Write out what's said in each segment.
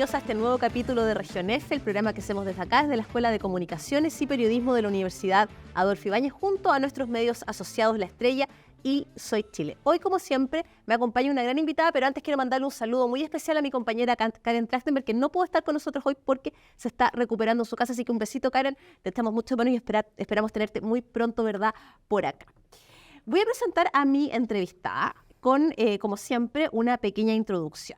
bienvenidos a este nuevo capítulo de Región F, el programa que hacemos desde acá, desde la Escuela de Comunicaciones y Periodismo de la Universidad Adolfo Ibáñez, junto a nuestros medios asociados La Estrella y Soy Chile. Hoy, como siempre, me acompaña una gran invitada, pero antes quiero mandarle un saludo muy especial a mi compañera Karen Trachtenberg, que no pudo estar con nosotros hoy porque se está recuperando en su casa, así que un besito, Karen, te echamos mucho de mano y esperamos tenerte muy pronto, ¿verdad?, por acá. Voy a presentar a mi entrevistada con, como siempre, una pequeña introducción.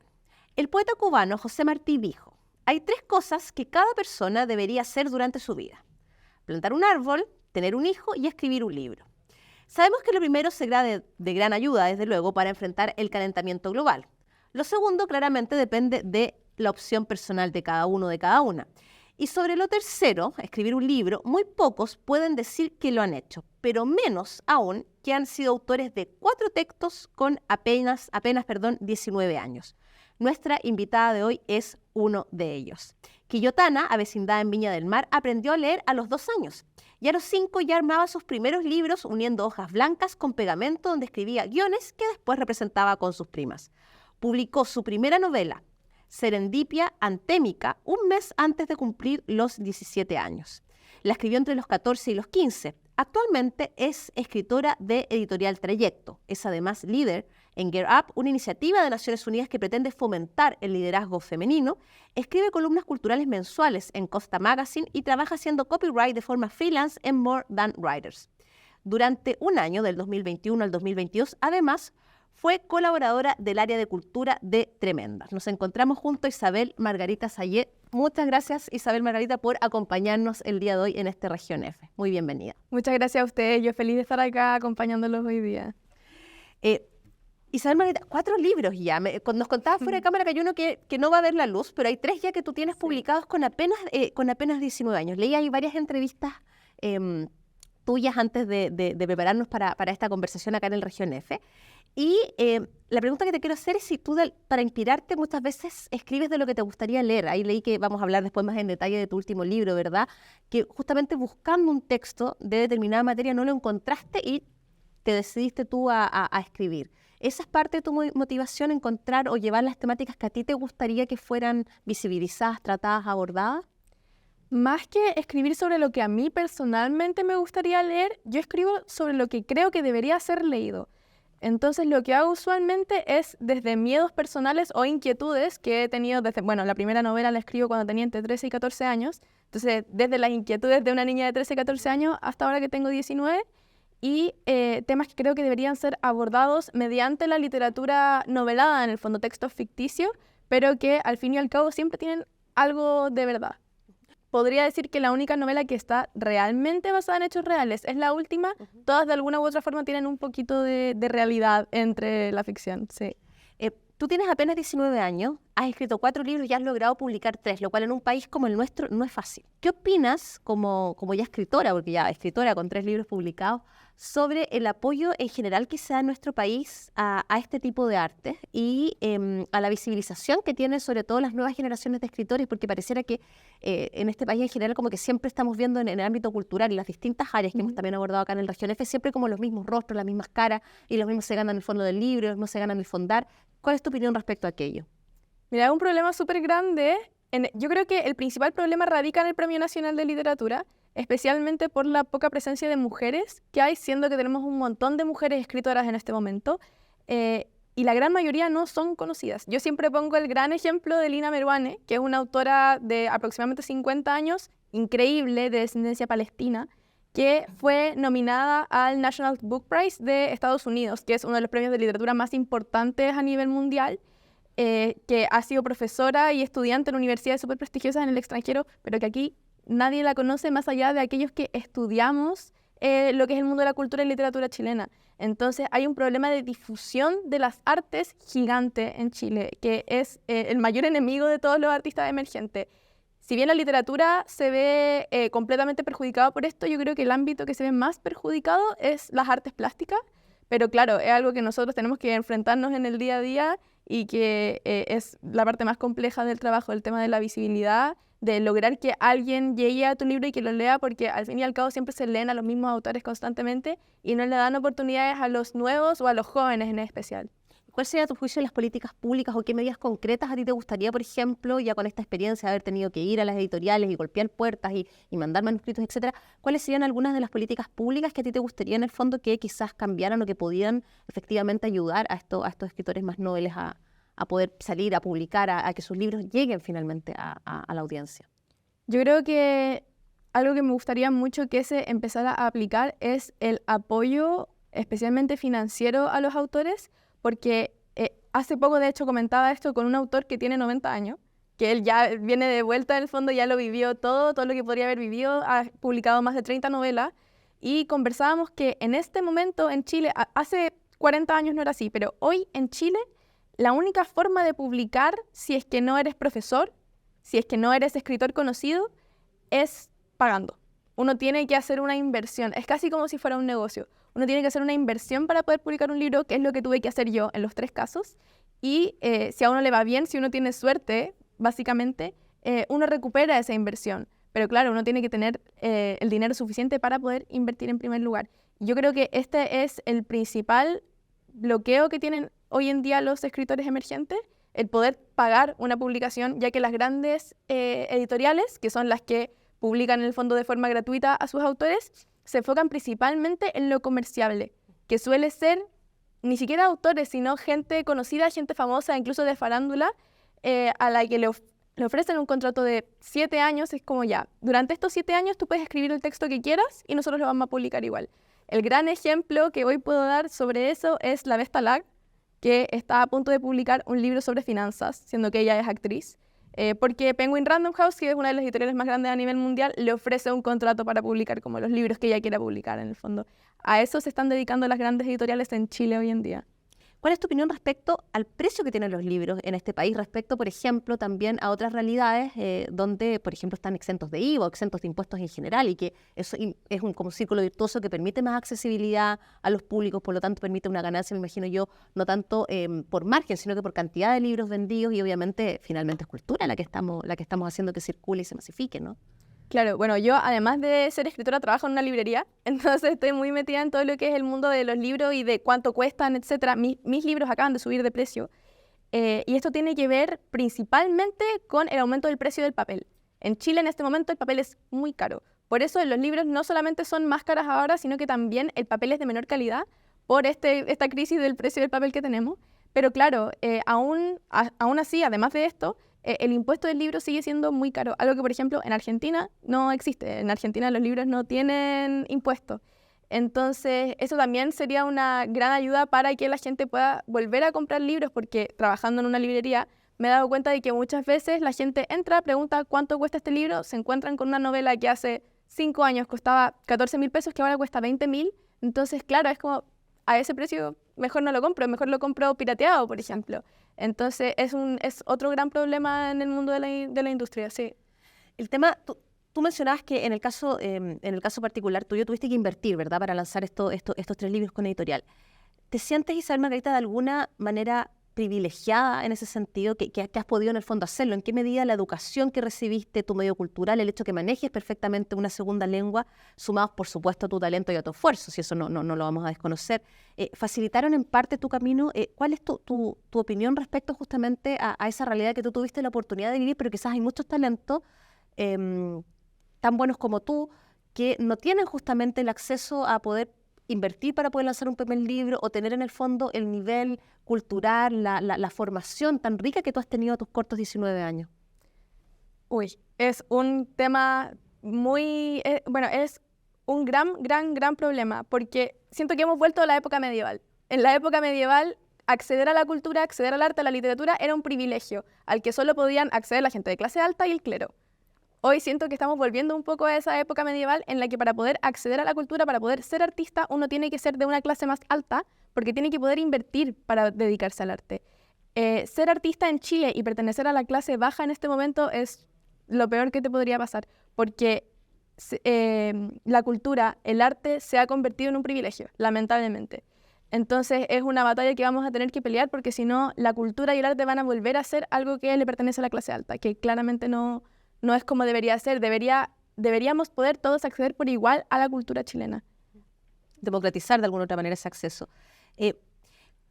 El poeta cubano José Martí dijo: hay 3 cosas que cada persona debería hacer durante su vida: plantar un árbol, tener un hijo y escribir un libro. Sabemos que lo primero será de gran ayuda, desde luego, para enfrentar el calentamiento global. Lo segundo, claramente, depende de la opción personal de cada uno, de cada una. Y sobre lo tercero, escribir un libro, muy pocos pueden decir que lo han hecho, pero menos aún que han sido autores de 4 textos con apenas 19 años. Nuestra invitada de hoy es uno de ellos. Quillotana, avecindada en Viña del Mar, aprendió a leer a los 2 años. Y a los 5 ya armaba sus primeros libros uniendo hojas blancas con pegamento donde escribía guiones que después representaba con sus primas. Publicó su primera novela, Serendipia Antémica, un mes antes de cumplir los 17 años. La escribió entre los 14 y los 15. Actualmente es escritora de Editorial Trayecto. Es además líder en Gear Up, una iniciativa de Naciones Unidas que pretende fomentar el liderazgo femenino. Escribe columnas culturales mensuales en Costa Magazine y trabaja haciendo copyright de forma freelance en More Than Writers. Durante un año, del 2021 al 2022, además, fue colaboradora del área de cultura de Tremendas. Nos encontramos junto a Isabel Margarita Sayé. Muchas gracias, Isabel Margarita, por acompañarnos el día de hoy en este Región F. Muy bienvenida. Muchas gracias a ustedes. Yo feliz de estar acá acompañándolos hoy día. Isabel Margarita, 4 libros ya. Nos contabas fuera de cámara que hay uno que no va a ver la luz, pero hay 3 ya que tú tienes publicados con apenas 19 años. Leí ahí varias entrevistas tuyas antes de prepararnos para esta conversación acá en el Región F. Y la pregunta que te quiero hacer es si tú, para inspirarte, muchas veces escribes de lo que te gustaría leer. Ahí leí que vamos a hablar después más en detalle de tu último libro, ¿verdad? Que justamente buscando un texto de determinada materia no lo encontraste y te decidiste tú a escribir. ¿Esa es parte de tu motivación, encontrar o llevar las temáticas que a ti te gustaría que fueran visibilizadas, tratadas, abordadas? Más que escribir sobre lo que a mí personalmente me gustaría leer, yo escribo sobre lo que creo que debería ser leído. Entonces lo que hago usualmente es desde miedos personales o inquietudes que he tenido desde, la primera novela la escribo cuando tenía entre 13 y 14 años, entonces desde las inquietudes de una niña de 13 y 14 años hasta ahora que tengo 19, y temas que creo que deberían ser abordados mediante la literatura novelada, en el fondo textos ficticios, pero que al fin y al cabo siempre tienen algo de verdad. Podría decir que la única novela que está realmente basada en hechos reales es la última. Todas de alguna u otra forma tienen un poquito de realidad entre la ficción, sí. Tú tienes apenas 19 años, has escrito 4 libros y has logrado publicar 3, lo cual en un país como el nuestro no es fácil. ¿Qué opinas, como ya escritora, porque ya escritora con 3 libros publicados, sobre el apoyo en general que se da en nuestro país a este tipo de arte y a la visibilización que tienen sobre todo las nuevas generaciones de escritores? Porque pareciera que en este país en general como que siempre estamos viendo en el ámbito cultural y las distintas áreas que hemos también abordado acá en el Región F, siempre como los mismos rostros, las mismas caras, y los mismos se ganan el fondo del libro, los mismos se ganan el fondar. ¿Cuál es tu opinión respecto a aquello? Mira, es un problema súper grande. Yo creo que el principal problema radica en el Premio Nacional de Literatura, especialmente por la poca presencia de mujeres que hay, siendo que tenemos un montón de mujeres escritoras en este momento, y la gran mayoría no son conocidas. Yo siempre pongo el gran ejemplo de Lina Meruane, que es una autora de aproximadamente 50 años, increíble, de descendencia palestina, que fue nominada al National Book Prize de Estados Unidos, que es uno de los premios de literatura más importantes a nivel mundial, que ha sido profesora y estudiante en universidades súper prestigiosas en el extranjero, pero que aquí nadie la conoce más allá de aquellos que estudiamos lo que es el mundo de la cultura y literatura chilena. Entonces hay un problema de difusión de las artes gigante en Chile, que es el mayor enemigo de todos los artistas emergentes. Si bien la literatura se ve completamente perjudicada por esto, yo creo que el ámbito que se ve más perjudicado es las artes plásticas, pero claro, es algo que nosotros tenemos que enfrentarnos en el día a día y que es la parte más compleja del trabajo, el tema de la visibilidad, de lograr que alguien llegue a tu libro y que lo lea, porque al fin y al cabo siempre se leen a los mismos autores constantemente y no le dan oportunidades a los nuevos o a los jóvenes en especial. ¿Cuál sería a tu juicio las políticas públicas o qué medidas concretas a ti te gustaría, por ejemplo, ya con esta experiencia de haber tenido que ir a las editoriales y golpear puertas y mandar manuscritos, etcétera? ¿Cuáles serían algunas de las políticas públicas que a ti te gustaría en el fondo que quizás cambiaran o que pudieran efectivamente ayudar a estos escritores más nobles a poder salir, a publicar, a que sus libros lleguen finalmente a la audiencia? Yo creo que algo que me gustaría mucho que se empezara a aplicar es el apoyo, especialmente financiero, a los autores, porque hace poco, de hecho, comentaba esto con un autor que tiene 90 años, que él ya viene de vuelta, en el fondo ya lo vivió todo lo que podría haber vivido, ha publicado más de 30 novelas, y conversábamos que en este momento en Chile, hace 40 años no era así, pero hoy en Chile, la única forma de publicar, si es que no eres profesor, si es que no eres escritor conocido, es pagando. Uno tiene que hacer una inversión, es casi como si fuera un negocio. Uno tiene que hacer una inversión para poder publicar un libro, que es lo que tuve que hacer yo en los 3 casos. Y si a uno le va bien, si uno tiene suerte, básicamente, uno recupera esa inversión. Pero claro, uno tiene que tener el dinero suficiente para poder invertir en primer lugar. Yo creo que este es el principal bloqueo que tienen hoy en día los escritores emergentes, el poder pagar una publicación, ya que las grandes editoriales, que son las que publican en el fondo de forma gratuita a sus autores, se enfocan principalmente en lo comerciable, que suele ser ni siquiera autores, sino gente conocida, gente famosa, incluso de farándula, a la que le ofrecen un contrato de 7 años. Es como ya, durante estos 7 años tú puedes escribir el texto que quieras y nosotros lo vamos a publicar igual. El gran ejemplo que hoy puedo dar sobre eso es la Vesta Lag, que está a punto de publicar un libro sobre finanzas, siendo que ella es actriz, porque Penguin Random House, que es una de las editoriales más grandes a nivel mundial, le ofrece un contrato para publicar como los libros que ella quiera publicar en el fondo. A eso se están dedicando las grandes editoriales en Chile hoy en día. ¿Cuál es tu opinión respecto al precio que tienen los libros en este país, respecto, por ejemplo, también a otras realidades donde, por ejemplo, están exentos de IVA o exentos de impuestos en general y que eso es como un círculo virtuoso que permite más accesibilidad a los públicos, por lo tanto permite una ganancia, me imagino yo, no tanto por margen, sino que por cantidad de libros vendidos y obviamente finalmente es cultura la que estamos haciendo que circule y se masifique, ¿no? Claro, bueno, yo además de ser escritora trabajo en una librería, entonces estoy muy metida en todo lo que es el mundo de los libros y de cuánto cuestan, etcétera. Mis libros acaban de subir de precio y esto tiene que ver principalmente con el aumento del precio del papel. En Chile en este momento el papel es muy caro, por eso los libros no solamente son más caros ahora, sino que también el papel es de menor calidad por esta crisis del precio del papel que tenemos. Pero claro, aún así, además de esto, el impuesto del libro sigue siendo muy caro, algo que, por ejemplo, en Argentina no existe. En Argentina los libros no tienen impuestos. Entonces, eso también sería una gran ayuda para que la gente pueda volver a comprar libros, porque trabajando en una librería me he dado cuenta de que muchas veces la gente entra, pregunta cuánto cuesta este libro, se encuentran con una novela que hace 5 años costaba 14.000 pesos, que ahora cuesta 20.000. Entonces, claro, es como, a ese precio mejor no lo compro, mejor lo compro pirateado, por ejemplo. Entonces, es otro gran problema en el mundo de la industria, sí. El tema, tú mencionabas que en el caso particular tuyo tuviste que invertir, ¿verdad?, para lanzar estos 3 libros con editorial. ¿Te sientes, Isabel Margarita, de alguna manera privilegiada en ese sentido, que has podido en el fondo hacerlo? ¿En qué medida la educación que recibiste, tu medio cultural, el hecho que manejes perfectamente una segunda lengua, sumados por supuesto a tu talento y a tu esfuerzo, si eso no lo vamos a desconocer, facilitaron en parte tu camino? ¿Cuál es tu opinión respecto justamente a esa realidad que tú tuviste la oportunidad de vivir, pero quizás hay muchos talentos tan buenos como tú que no tienen justamente el acceso a poder invertir para poder lanzar un primer libro o tener en el fondo el nivel cultural, la formación tan rica que tú has tenido a tus cortos 19 años? Uy, es un tema muy, bueno, es un gran problema, porque siento que hemos vuelto a la época medieval. En la época medieval, acceder a la cultura, acceder al arte, a la literatura, era un privilegio al que solo podían acceder la gente de clase alta y el clero. Hoy siento que estamos volviendo un poco a esa época medieval en la que para poder acceder a la cultura, para poder ser artista, uno tiene que ser de una clase más alta porque tiene que poder invertir para dedicarse al arte. Ser artista en Chile y pertenecer a la clase baja en este momento es lo peor que te podría pasar, porque la cultura, el arte se ha convertido en un privilegio, lamentablemente. Entonces es una batalla que vamos a tener que pelear, porque si no, la cultura y el arte van a volver a ser algo que le pertenece a la clase alta, que claramente no es como debería ser. Deberíamos poder todos acceder por igual a la cultura chilena. Democratizar de alguna otra manera ese acceso.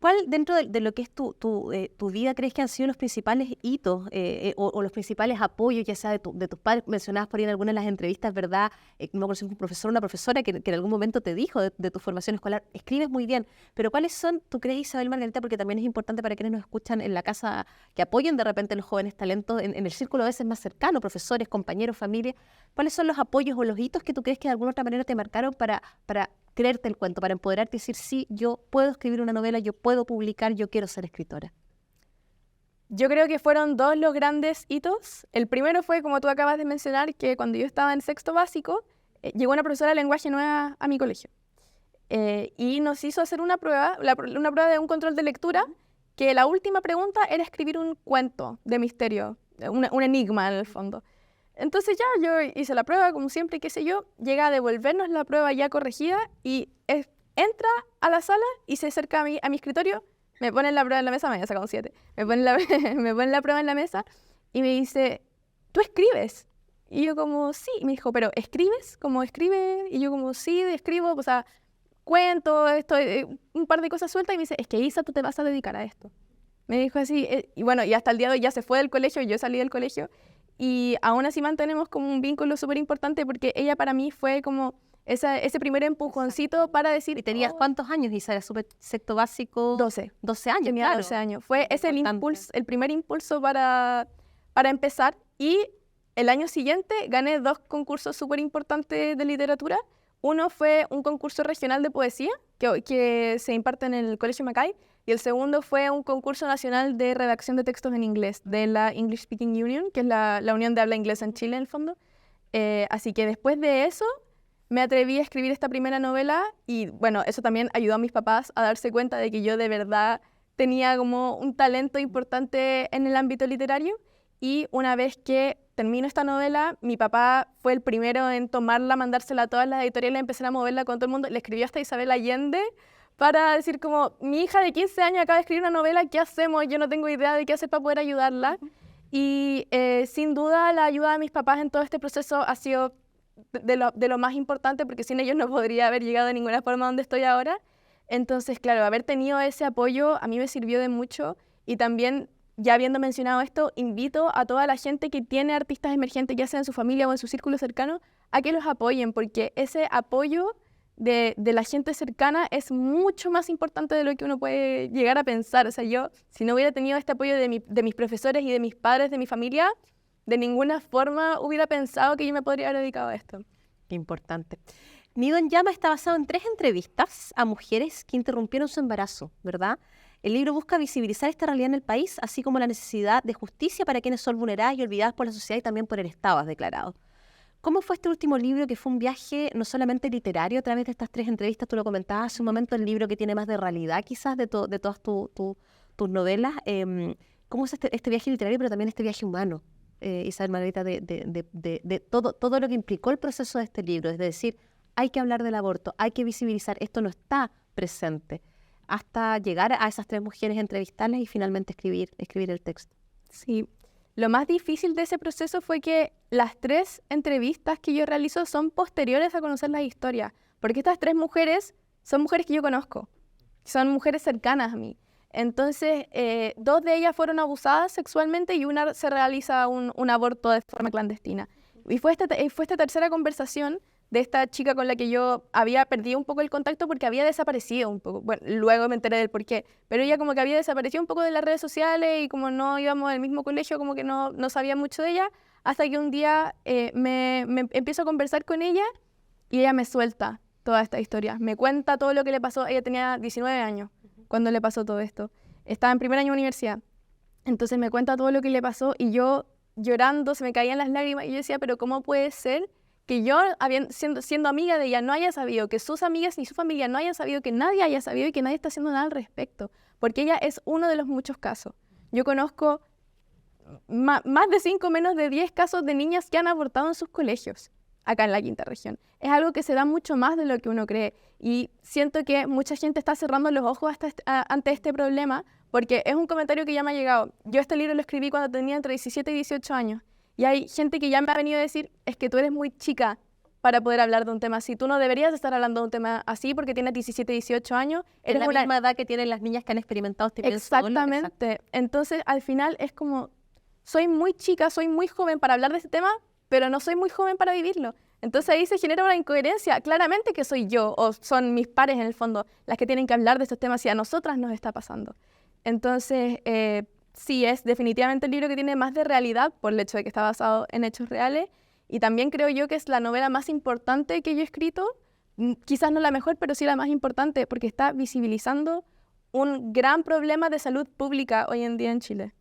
¿Cuál dentro de lo que es tu vida crees que han sido los principales hitos o los principales apoyos, ya sea de tus padres? Mencionabas por ahí en algunas de las entrevistas, ¿verdad? No me acuerdo si fue un profesor o una profesora que en algún momento te dijo de tu formación escolar, escribes muy bien, pero ¿cuáles son, tú crees, Isabel Margarita, porque también es importante para quienes nos escuchan en la casa, que apoyen de repente a los jóvenes talentos en el círculo a veces más cercano, profesores, compañeros, familia? ¿Cuáles son los apoyos o los hitos que tú crees que de alguna otra manera te marcaron para creerte el cuento, para empoderarte y decir, sí, yo puedo escribir una novela, yo puedo publicar, yo quiero ser escritora? Yo creo que fueron dos los grandes hitos. El primero fue, como tú acabas de mencionar, que cuando yo estaba en sexto básico, llegó una profesora de lenguaje nueva a mi colegio. Y nos hizo hacer una prueba, una prueba de un control de lectura, que la última pregunta era escribir un cuento de misterio, un enigma en el fondo. Entonces ya yo hice la prueba, como siempre, qué sé yo, llega a devolvernos la prueba ya corregida y entra a la sala y se acerca a mi escritorio, me pone la prueba en la mesa, me había sacado un 7, me pone la prueba en la mesa y me dice, ¿tú escribes? Y yo como, sí, y me dijo, ¿pero escribes? ¿Cómo escribe? Y yo como, sí, escribo, o sea, cuento, esto, un par de cosas sueltas, y me dice, es que Isa, tú te vas a dedicar a esto. Me dijo así, y bueno, y hasta el día de hoy ya se fue del colegio, yo salí del colegio, y aún así mantenemos como un vínculo súper importante porque ella para mí fue como ese primer empujoncito para decir... ¿Y tenías cuántos años, Isa? ¿Era súper sexto básico? 12. 12 años, Tenía claro. 12 años. Fue ese el primer impulso para empezar. Y el año siguiente gané 2 concursos súper importantes de literatura. Uno fue un concurso regional de poesía que se imparte en el Colegio Mackay. Y el segundo fue un concurso nacional de redacción de textos en inglés de la English Speaking Union, que es la unión de habla inglesa en Chile, en el fondo. Así que después de eso me atreví a escribir esta primera novela y, bueno, eso también ayudó a mis papás a darse cuenta de que yo de verdad tenía como un talento importante en el ámbito literario. Y una vez que termino esta novela, mi papá fue el primero en tomarla, mandársela a todas las editoriales, empezar a moverla con todo el mundo. Le escribió hasta Isabel Allende para decir como, mi hija de 15 años acaba de escribir una novela, ¿qué hacemos? Yo no tengo idea de qué hacer para poder ayudarla. Y sin duda la ayuda de mis papás en todo este proceso ha sido de lo más importante, porque sin ellos no podría haber llegado de ninguna forma donde estoy ahora. Entonces, claro, haber tenido ese apoyo a mí me sirvió de mucho. Y también, ya habiendo mencionado esto, invito a toda la gente que tiene artistas emergentes, ya sea en su familia o en su círculo cercano, a que los apoyen, porque ese apoyo de la gente cercana es mucho más importante de lo que uno puede llegar a pensar. O sea, yo, si no hubiera tenido este apoyo de mis profesores y de mis padres, de mi familia, de ninguna forma hubiera pensado que yo me podría haber dedicado a esto. Qué importante. Nido en Llama está basado en 3 entrevistas a mujeres que interrumpieron su embarazo, ¿verdad? El libro busca visibilizar esta realidad en el país, así como la necesidad de justicia para quienes son vulneradas y olvidadas por la sociedad y también por el Estado, has declarado. ¿Cómo fue este último libro, que fue un viaje no solamente literario a través de estas 3 entrevistas? Tú lo comentabas hace un momento, el libro que tiene más de realidad quizás de todas tus novelas. ¿Cómo es este viaje literario, pero también este viaje humano, Isabel Margarita, de todo lo que implicó el proceso de este libro? Es decir, hay que hablar del aborto, hay que visibilizar, esto no está presente, hasta llegar a esas 3 mujeres, entrevistarlas y finalmente escribir el texto. Sí. Lo más difícil de ese proceso fue que las 3 entrevistas que yo realizo son posteriores a conocer las historias, porque estas 3 mujeres son mujeres que yo conozco, son mujeres cercanas a mí. Entonces, 2 de ellas fueron abusadas sexualmente y una se realiza un aborto de forma clandestina. Y fue esta tercera conversación de esta chica con la que yo había perdido un poco el contacto porque había desaparecido un poco. Bueno, luego me enteré del por qué, pero ella como que había desaparecido un poco de las redes sociales y como no íbamos al mismo colegio, como que no sabía mucho de ella, hasta que un día me empiezo a conversar con ella y ella me suelta toda esta historia. Me cuenta todo lo que le pasó. Ella tenía 19 años cuando le pasó todo esto. Estaba en primer año de universidad. Entonces me cuenta todo lo que le pasó y yo llorando, se me caían las lágrimas y yo decía, pero ¿cómo puede ser que yo, siendo amiga de ella, no haya sabido, que sus amigas ni su familia no hayan sabido, que nadie haya sabido y que nadie está haciendo nada al respecto? Porque ella es uno de los muchos casos. Yo conozco más de 5, menos de 10 casos de niñas que han abortado en sus colegios, acá en la quinta región. Es algo que se da mucho más de lo que uno cree. Y siento que mucha gente está cerrando los ojos ante este problema, porque es un comentario que ya me ha llegado. Yo este libro lo escribí cuando tenía entre 17 y 18 años. Y hay gente que ya me ha venido a decir, es que tú eres muy chica para poder hablar de un tema así. Tú no deberías estar hablando de un tema así porque tienes 17, 18 años. Es la misma edad que tienen las niñas que han experimentado este bien solo. Exactamente. Entonces, al final es como, soy muy chica, soy muy joven para hablar de este tema, pero no soy muy joven para vivirlo. Entonces ahí se genera una incoherencia. Claramente que soy yo, o son mis pares en el fondo, las que tienen que hablar de estos temas y a nosotras nos está pasando. Entonces, sí, es definitivamente el libro que tiene más de realidad por el hecho de que está basado en hechos reales. Y también creo yo que es la novela más importante que yo he escrito. Quizás no la mejor, pero sí la más importante, porque está visibilizando un gran problema de salud pública hoy en día en Chile.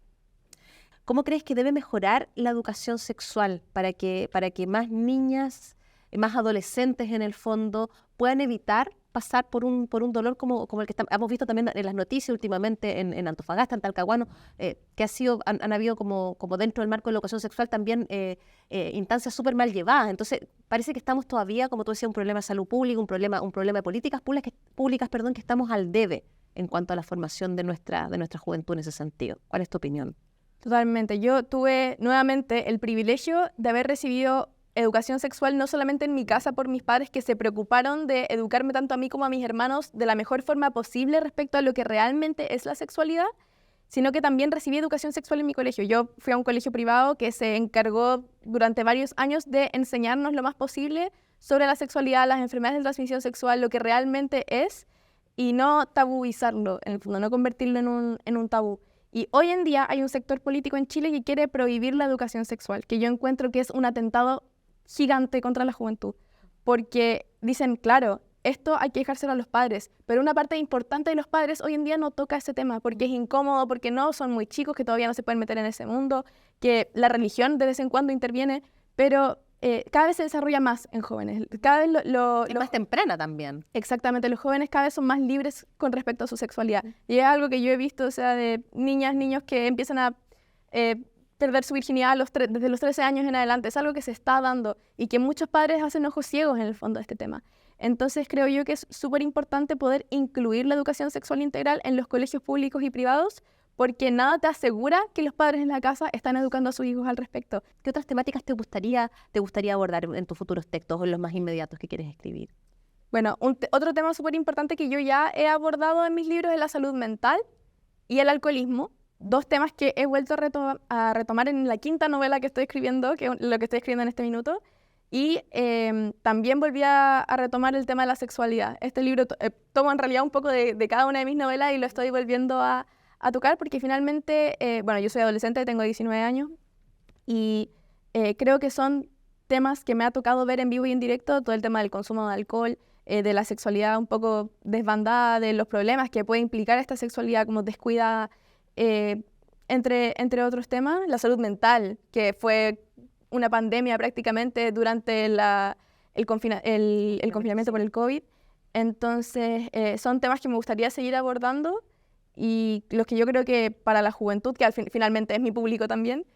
¿Cómo crees que debe mejorar la educación sexual para que más niñas, más adolescentes en el fondo, puedan evitar pasar por un dolor como el que hemos visto también en las noticias últimamente en Antofagasta, en Talcahuano, que han habido como dentro del marco de la educación sexual también instancias súper mal llevadas? Entonces, parece que estamos todavía, como tú decías, un problema de salud pública, un problema de políticas públicas, que estamos al debe en cuanto a la formación de nuestra juventud en ese sentido. ¿Cuál es tu opinión? Totalmente. Yo tuve nuevamente el privilegio de haber recibido educación sexual no solamente en mi casa por mis padres que se preocuparon de educarme tanto a mí como a mis hermanos de la mejor forma posible respecto a lo que realmente es la sexualidad, sino que también recibí educación sexual en mi colegio. Yo fui a un colegio privado que se encargó durante varios años de enseñarnos lo más posible sobre la sexualidad, las enfermedades de transmisión sexual, lo que realmente es, y no tabuizarlo, en el fondo, no convertirlo en un tabú. Y hoy en día hay un sector político en Chile que quiere prohibir la educación sexual, que yo encuentro que es un atentado gigante contra la juventud, porque dicen, claro, esto hay que dejárselo a los padres, pero una parte importante de los padres hoy en día no toca ese tema, porque es incómodo, porque no, son muy chicos, que todavía no se pueden meter en ese mundo, que la religión de vez en cuando interviene, pero cada vez se desarrolla más en jóvenes. Cada vez es más temprana también. Exactamente, los jóvenes cada vez son más libres con respecto a su sexualidad. Y es algo que yo he visto, o sea, de niñas, niños que empiezan a perder su virginidad desde los 13 años en adelante. Es algo que se está dando y que muchos padres hacen ojos ciegos en el fondo de este tema. Entonces creo yo que es súper importante poder incluir la educación sexual integral en los colegios públicos y privados, porque nada te asegura que los padres en la casa están educando a sus hijos al respecto. ¿Qué otras temáticas te gustaría abordar en tus futuros textos o en los más inmediatos que quieres escribir? Bueno, otro tema súper importante que yo ya he abordado en mis libros es la salud mental y el alcoholismo. Dos temas que he vuelto a retomar en la quinta novela que estoy escribiendo, que es lo que estoy escribiendo en este minuto. Y también volví a retomar el tema de la sexualidad. Este libro tomo en realidad un poco de cada una de mis novelas y lo estoy volviendo a tocar porque finalmente, bueno, yo soy adolescente, tengo 19 años y creo que son temas que me ha tocado ver en vivo y en directo, todo el tema del consumo de alcohol, de la sexualidad un poco desbandada, de los problemas que puede implicar esta sexualidad como descuidada, entre otros temas, la salud mental, que fue una pandemia prácticamente durante el confinamiento por el COVID. Entonces, son temas que me gustaría seguir abordando y los que yo creo que para la juventud, que finalmente es mi público también,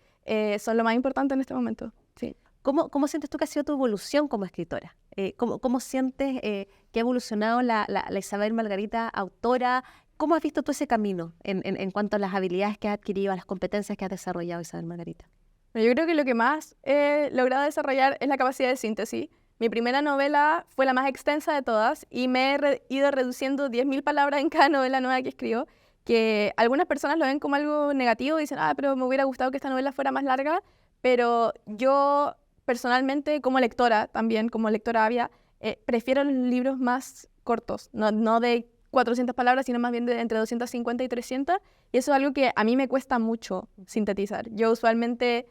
son lo más importante en este momento. Sí. ¿Cómo sientes tú que ha sido tu evolución como escritora? ¿Cómo sientes que ha evolucionado la Isabel Margarita autora? ¿Cómo has visto tú ese camino en cuanto a las habilidades que has adquirido, a las competencias que has desarrollado, Isabel Margarita? Yo creo que lo que más he logrado desarrollar es la capacidad de síntesis. Mi primera novela fue la más extensa de todas y me he ido reduciendo 10.000 palabras en cada novela nueva que escribo, que algunas personas lo ven como algo negativo, dicen, pero me hubiera gustado que esta novela fuera más larga, pero yo personalmente como lectora, también como lectora avia, prefiero los libros más cortos, no de 400 palabras, sino más bien de entre 250 y 300, y eso es algo que a mí me cuesta mucho sintetizar. Yo usualmente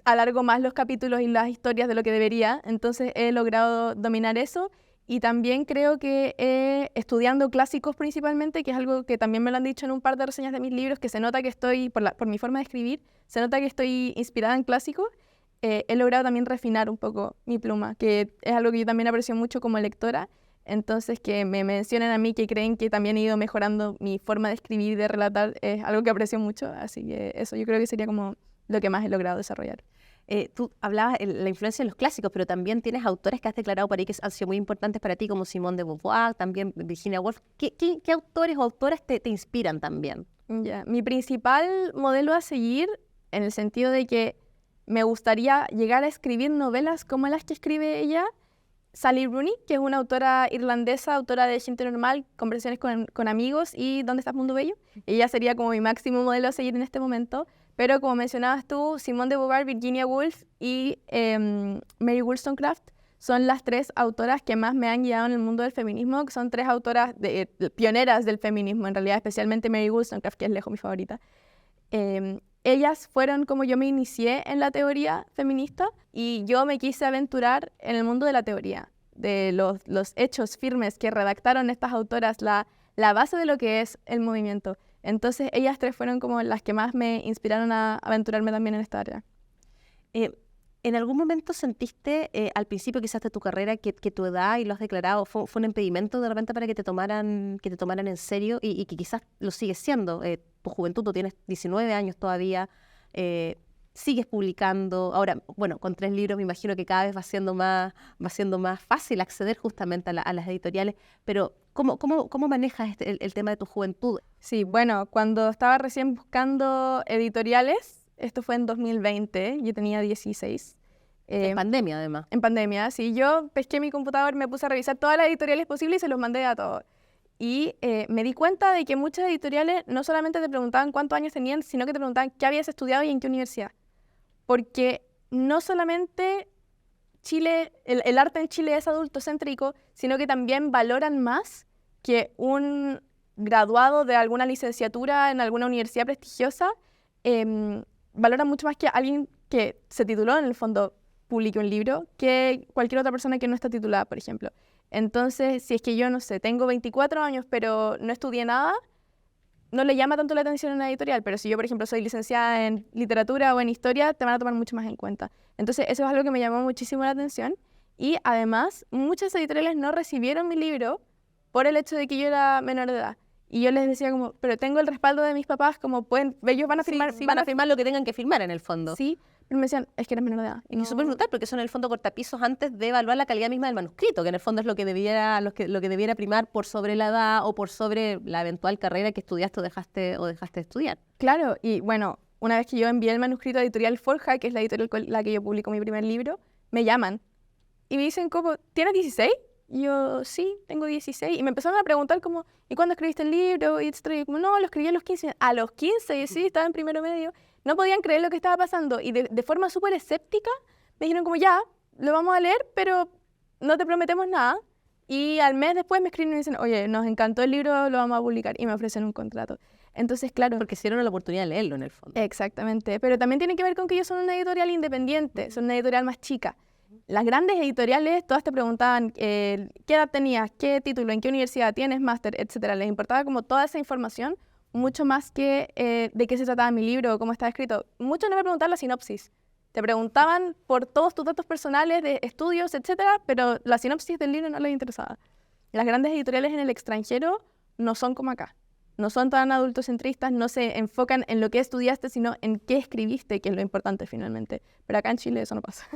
alargo más los capítulos y las historias de lo que debería, entonces he logrado dominar eso. Y también creo que estudiando clásicos principalmente, que es algo que también me lo han dicho en un par de reseñas de mis libros, que se nota que estoy, por mi forma de escribir, se nota que estoy inspirada en clásicos, he logrado también refinar un poco mi pluma, que es algo que yo también aprecio mucho como lectora. Entonces, que me mencionen a mí, que creen que también he ido mejorando mi forma de escribir y de relatar, es algo que aprecio mucho. Así que eso yo creo que sería como lo que más he logrado desarrollar. Tú hablabas de la influencia de los clásicos, pero también tienes autores que has declarado por ahí que han sido muy importantes para ti, como Simone de Beauvoir, también Virginia Woolf. ¿Qué autores o autoras te inspiran también? Mi principal modelo a seguir, en el sentido de que me gustaría llegar a escribir novelas como las que escribe ella, Sally Rooney, que es una autora irlandesa, autora de Gente Normal, Conversaciones con amigos y ¿Dónde está Mundo Bello? Ella sería como mi máximo modelo a seguir en este momento. Pero como mencionabas tú, Simone de Beauvoir, Virginia Woolf y Mary Wollstonecraft son las 3 autoras que más me han guiado en el mundo del feminismo, que son 3 autoras pioneras del feminismo, en realidad, especialmente Mary Wollstonecraft, que es lejos mi favorita. Ellas fueron como yo me inicié en la teoría feminista y yo me quise aventurar en el mundo de la teoría, de los hechos firmes que redactaron estas autoras, la base de lo que es el movimiento. Entonces ellas 3 fueron como las que más me inspiraron a aventurarme también en esta área. ¿En algún momento sentiste al principio quizás de tu carrera que tu edad, y lo has declarado, fue un impedimento de repente para que te tomaran en serio y que quizás lo sigues siendo? Tu juventud, tú tienes 19 años todavía, sigues publicando. Ahora, bueno, con 3 libros me imagino que cada vez va siendo más fácil acceder justamente a las editoriales, pero ¿cómo manejas el tema de tu juventud? Sí, bueno, cuando estaba recién buscando editoriales, esto fue en 2020, yo tenía 16. En pandemia, además. En pandemia, sí. Yo pesqué mi computador, me puse a revisar todas las editoriales posibles y se los mandé a todos. Y me di cuenta de que muchas editoriales no solamente te preguntaban cuántos años tenían, sino que te preguntaban qué habías estudiado y en qué universidad. Porque no solamente Chile, el arte en Chile es adultocéntrico, sino que también valoran más que un graduado de alguna licenciatura en alguna universidad prestigiosa, valoran mucho más que alguien que se tituló, en el fondo publique un libro, que cualquier otra persona que no está titulada, por ejemplo. Entonces, si es que yo, no sé, tengo 24 años, pero no estudié nada, no le llama tanto la atención en una editorial, pero si yo, por ejemplo, soy licenciada en literatura o en historia, te van a tomar mucho más en cuenta. Entonces, eso es algo que me llamó muchísimo la atención. Y además, muchas editoriales no recibieron mi libro por el hecho de que yo era menor de edad. Y yo les decía como, pero tengo el respaldo de mis papás, como pueden, ellos van a firmar. Sí, van a firmar lo que tengan que firmar en el fondo. Sí, pero me decían, es que eres menor de edad. Y no. Súper brutal, porque son en el fondo cortapisos antes de evaluar la calidad misma del manuscrito, que en el fondo es lo que debiera primar por sobre la edad o por sobre la eventual carrera que estudiaste o dejaste de estudiar. Claro, y bueno, una vez que yo envié el manuscrito a Editorial Forja, que es la editorial con la que yo publico mi primer libro, me llaman y me dicen como, ¿tienes 16? Y yo, sí, tengo 16. Y me empezaron a preguntar como, ¿y cuándo escribiste el libro? Y como, no, lo escribí a los 15. A los 15, y sí, estaba en primero medio. No podían creer lo que estaba pasando. Y de forma súper escéptica me dijeron como, ya, lo vamos a leer, pero no te prometemos nada. Y al mes después me escriben y me dicen, oye, nos encantó el libro, lo vamos a publicar. Y me ofrecen un contrato. Entonces, claro. Porque se dieron la oportunidad de leerlo, en el fondo. Exactamente. Pero también tiene que ver con que ellos son una editorial independiente, son una editorial más chica. Las grandes editoriales, todas te preguntaban qué edad tenías, qué título, en qué universidad tienes, máster, etcétera. Les importaba como toda esa información, mucho más que de qué se trataba mi libro o cómo estaba escrito. Muchos no me preguntaban la sinopsis. Te preguntaban por todos tus datos personales de estudios, etcétera, pero la sinopsis del libro no les interesaba. Las grandes editoriales en el extranjero no son como acá. No son tan adultocentristas, no se enfocan en lo que estudiaste, sino en qué escribiste, que es lo importante finalmente. Pero acá en Chile eso no pasa.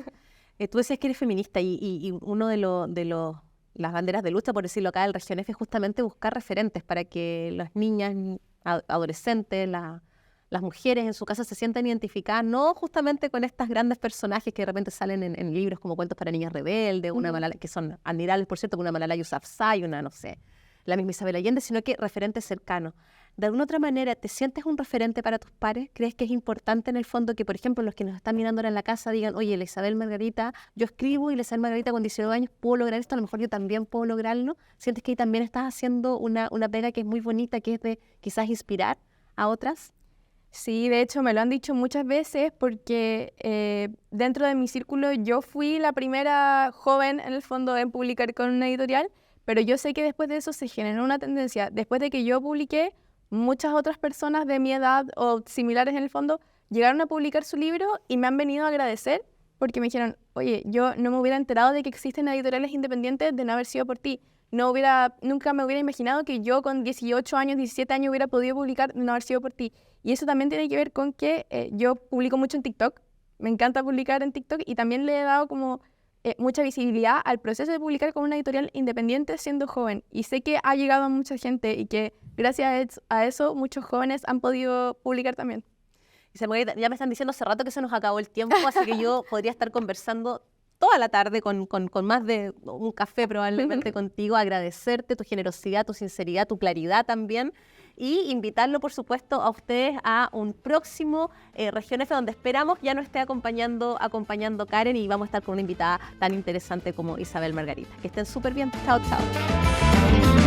Tú decías que eres feminista y uno de las banderas de lucha, por decirlo acá, del Región F es justamente buscar referentes para que las niñas, adolescentes, las mujeres en su casa se sientan identificadas, no justamente con estas grandes personajes que de repente salen en libros como Cuentos para Niñas Rebeldes, una Malala, que son admirables, por cierto, una Malala Yousafzai, una, no sé, la misma Isabel Allende, sino que referentes cercanos. De alguna otra manera, ¿te sientes un referente para tus pares? ¿Crees que es importante en el fondo que, por ejemplo, los que nos están mirando ahora en la casa digan, oye, la Isabel Margarita, yo escribo y la Isabel Margarita con 19 años puedo lograr esto, a lo mejor yo también puedo lograrlo? ¿Sientes que ahí también estás haciendo una pega que es muy bonita, que es de quizás inspirar a otras? Sí, de hecho me lo han dicho muchas veces porque dentro de mi círculo yo fui la primera joven en el fondo en publicar con una editorial, pero yo sé que después de eso se generó una tendencia. Después de que yo publiqué, muchas otras personas de mi edad o similares en el fondo llegaron a publicar su libro y me han venido a agradecer porque me dijeron, oye, yo no me hubiera enterado de que existen editoriales independientes de no haber sido por ti. Nunca me hubiera imaginado que yo con 18 años, 17 años hubiera podido publicar de no haber sido por ti. Y eso también tiene que ver con que yo publico mucho en TikTok. Me encanta publicar en TikTok y también le he dado como mucha visibilidad al proceso de publicar con una editorial independiente siendo joven. Y sé que ha llegado a mucha gente y que gracias a eso muchos jóvenes han podido publicar también. Ya me están diciendo hace rato que se nos acabó el tiempo, así que yo podría estar conversando toda la tarde con más de un café probablemente contigo, agradecerte tu generosidad, tu sinceridad, tu claridad también, y invitarlo, por supuesto, a ustedes a un próximo Región F, donde esperamos ya nos esté acompañando Karen, y vamos a estar con una invitada tan interesante como Isabel Margarita. Que estén súper bien. Chao, chao.